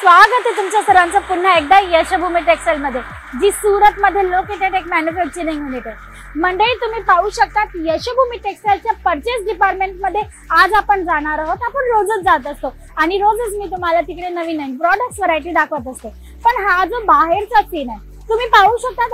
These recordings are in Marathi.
स्वागत आहे तुमच्या सर्वांचं पुन्हा एकदा यशभूमी टेक्सटाईल मध्ये, जी सूरत मध्ये लोकेटेड एक मॅन्युफॅक्चरिंग युनिट आहे। मंडळी तुम्ही पाहू शकता यशभूमी टेक्सटाईलच्या परचेस डिपार्टमेंट मध्ये आज आपण जाणार आहोत। आपण रोजच जात असतो आणि रोजच मी तुम्हाला तिकडे नवीन नवीन प्रोडक्ट्स व्हरायटी दाखवत असते, पण हा जो बाहेरचा सीन आहे तुम्ही पाहू शकता,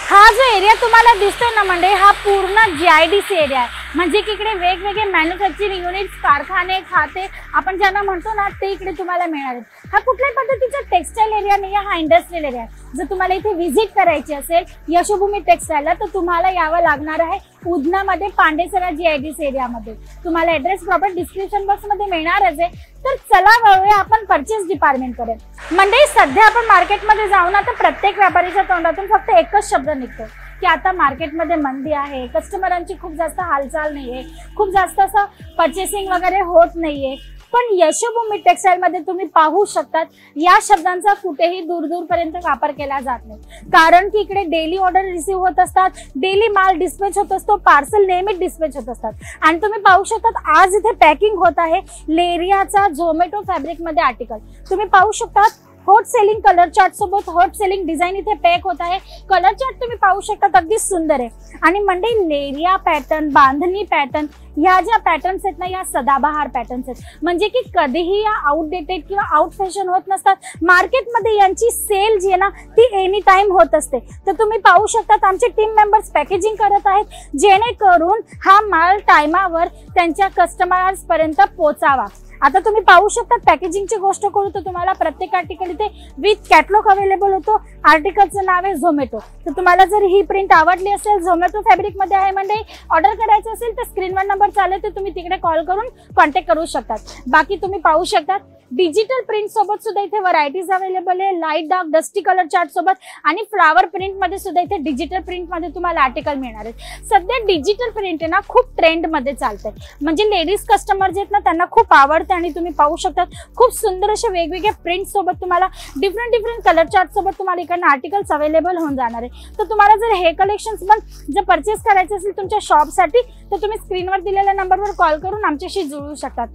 हा जो एरिया तुम्हाला दिसतोय ना मंडळी, हा पूर्ण GIDC एरिया आहे। म्हणजे की इकडे वेगवेगळे मॅन्युफॅक्चरिंग युनिट्स, कारखाने, खाते आपण ज्यांना म्हणतो ना, ते इकडे तुम्हाला मिळणार आहेत। हा कुठल्याही पद्धतीचा टेक्सटाईल एरिया नाही, हा इंडस्ट्रियल एरिया आहे। जर तुम्हाला इथे व्हिजिट करायची असेल यशभूमी टेक्सटाईलला, तर तुम्हाला यावं लागणार आहे उधनामध्ये पांडेसरा GIDC एरियामध्ये। तुम्हाला ऍड्रेस प्रॉपर डिस्क्रिप्शन बॉक्स मध्ये मिळणारच आहे। तर चला वळूया आपण परचेस डिपार्टमेंट कडे। मंडळी सध्या आपण मार्केटमध्ये जाऊ ना, तर प्रत्येक व्यापारीच्या तोंडातून फक्त एकच शब्द निघतो की आता मार्केटमध्ये मंदी आहे, कस्टमरांची खूप जास्त हालचाल नाहीये, खूप जास्त असं परचेसिंग वगैरे होत नाहीये। पण यशभूमी टेक्सटाईल मध्ये तुम्ही पाहू शकतात या शब्दांचा कुठेही दूर पर्यंत वापर केला जात नाही, कारण की इकडे डेली ऑर्डर रिसीव होत असतात, डेली माल डिस्पॅच होत असतो, पार्सल नेहमीच डिस्पॅच होत असतात। आणि तुम्ही पाहू शकतात आज इथे पॅकिंग होत आहे लेरियाचा झोमॅटो फॅब्रिक मध्ये आर्टिकल। तुम्ही पाहू शकतात हॉट सेलिंग कलर चार्ट सोबत हॉट सेलिंग डिझाइन इथे पॅक होत आहे। कलर चार्ट तुम्ही पाहू शकता अगदी सुंदर आहे। आणि मंडळी लेरिया पॅटर्न, बांधणी पॅटर्न, ह्या ज्या पॅटर्न्स आहेत ना, या सदाबहार पॅटर्न्स आहेत, म्हणजे की कधीही या आउटडेटेड किंवा आउट फॅशन होत नसतात। मार्केटमध्ये यांची सेल जी आहे ना, ती एनी टाइम होत असते। तर तुम्ही पाहू शकतात आमचे टीम मेंबर्स पॅकेजिंग करत आहेत, जेणेकरून हा माल टाइमावर त्यांच्या कस्टमर्स पर्यंत पोहोचावा। आता तुम्ही पाहू शकता पॅकेजिंगची गोष्ट करू तर तुम्हाला प्रत्येक आर्टिकल इथे विथ कॅटलॉग अवेलेबल होतो। आर्टिकलचं नाव आहे झोमॅटो। तर तुम्हाला जर ही प्रिंट आवडली असेल, झोमॅटो फॅब्रिक मध्ये आहे, म्हणजे ऑर्डर करायचं असेल तर स्क्रीनवर नंबर चालेल, तर तुम्ही तिकडे कॉल करून कॉन्टॅक्ट करू शकतात। बाकी तुम्ही पाहू शकता डिजिटल प्रिंट सोबत सुद्धा इथे व्हरायटीज अवेलेबल आहे, light dark dusty colour chart सोबत, आणि फ्लावर प्रिंट मध्ये सुद्धा इथे डिजिटल प्रिंट मध्ये तुम्हाला आर्टिकल मिळणार आहेत। सध्या डिजिटल प्रिंट आहे ना खूप ट्रेंड मध्ये चालतंय, म्हणजे लेडीज कस्टमर जे आहेत ना त्यांना खूप आवडते। आणि तुम्ही पाहू शकता खूप सुंदर असे वेगवेगळे प्रिंट सोबत तुम्हाला डिफरंट कलर चार्ट सोबत तुम्हाला इकडनं आर्टिकल्स अवेलेबल होऊन जाणार आहे। तर तुम्हाला जर हे कलेक्शन्स पण जर परचेस करायचे असेल तुमच्या शॉपसाठी, तर तुम्ही स्क्रीनवर दिलेल्या नंबरवर कॉल करून आमच्याशी जुळू शकतात।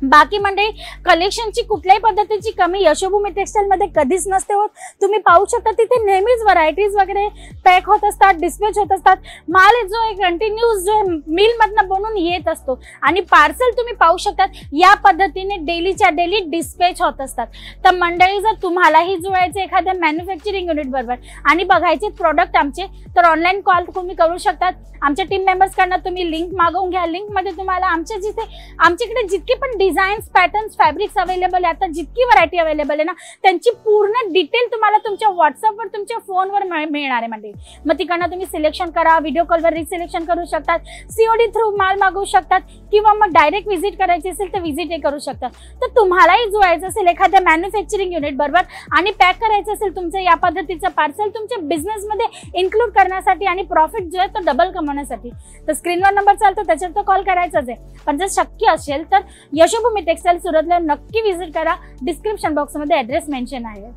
बाकी मंडळी कलेक्शनची कुठल्याही पद्धतीची कमी यशभूमी टेक्सटाईल मध्ये कधीच नसते होत। तुम्ही पाहू शकता तिथे नेहमीच व्हरायटीज वगैरे पॅक होत असतात, डिस्पॅच होत असतात। माल जो आहे कंटिन्यूस जो मिल मधनं बनून येत असतो, आणि पार्सल तुम्ही पाहू शकतात या पद्धतीने डेलीच्या डेली डिस्पॅच होत असतात। तर मंडळी जर तुम्हालाही जुळायचे एखाद्या मॅन्युफॅक्चरिंग युनिट बरोबर आणि बघायचे प्रोडक्ट आमचे, तर ऑनलाईन कॉल तुम्ही करू शकतात। आमच्या टीम मेंबर्स कडनं तुम्ही लिंक मागवून घ्या। लिंक मध्ये तुम्हाला आमच्याकडे जितके पण डिझाईन्स, पॅटर्न्स, फॅब्रिक्स अवेलेबल आहे, आता जितकी व्हरायटी अवेलेबल आहे ना, त्यांची पूर्ण डिटेल तुम्हाला तुमच्या व्हॉट्सअपवर, तुमच्या फोनवर मिळणार आहे। म्हणजे मग तिकडनं तुम्ही सिलेक्शन करा, व्हिडिओ कॉलवर रिसिलेक्शन करू शकतात, COD थ्रू माल मागवू शकतात, किंवा मग डायरेक्ट व्हिजिट करायची असेल तर व्हिजिट करू शकतात। तर तुम्हालाही जुळायचं असेल एखाद्या मॅन्युफॅक्चरिंग युनिट बरोबर आणि पॅक करायचं असेल तुमचं या पद्धतीचं पार्सल तुमच्या बिझनेस मध्ये इन्क्लूड करण्यासाठी आणि प्रॉफिट जो आहे तो डबल कमवण्यासाठी, तर स्क्रीनवर नंबर चालतो त्याच्यावर तो कॉल करायचाच आहे। पण जर शक्य असेल तर यशभूमी टेक्सटाईल सुरतला नक्की व्हिजिट करा। डिस्क्रिप्शन बॉक्स मध्ये ऍड्रेस मेन्शन आहे।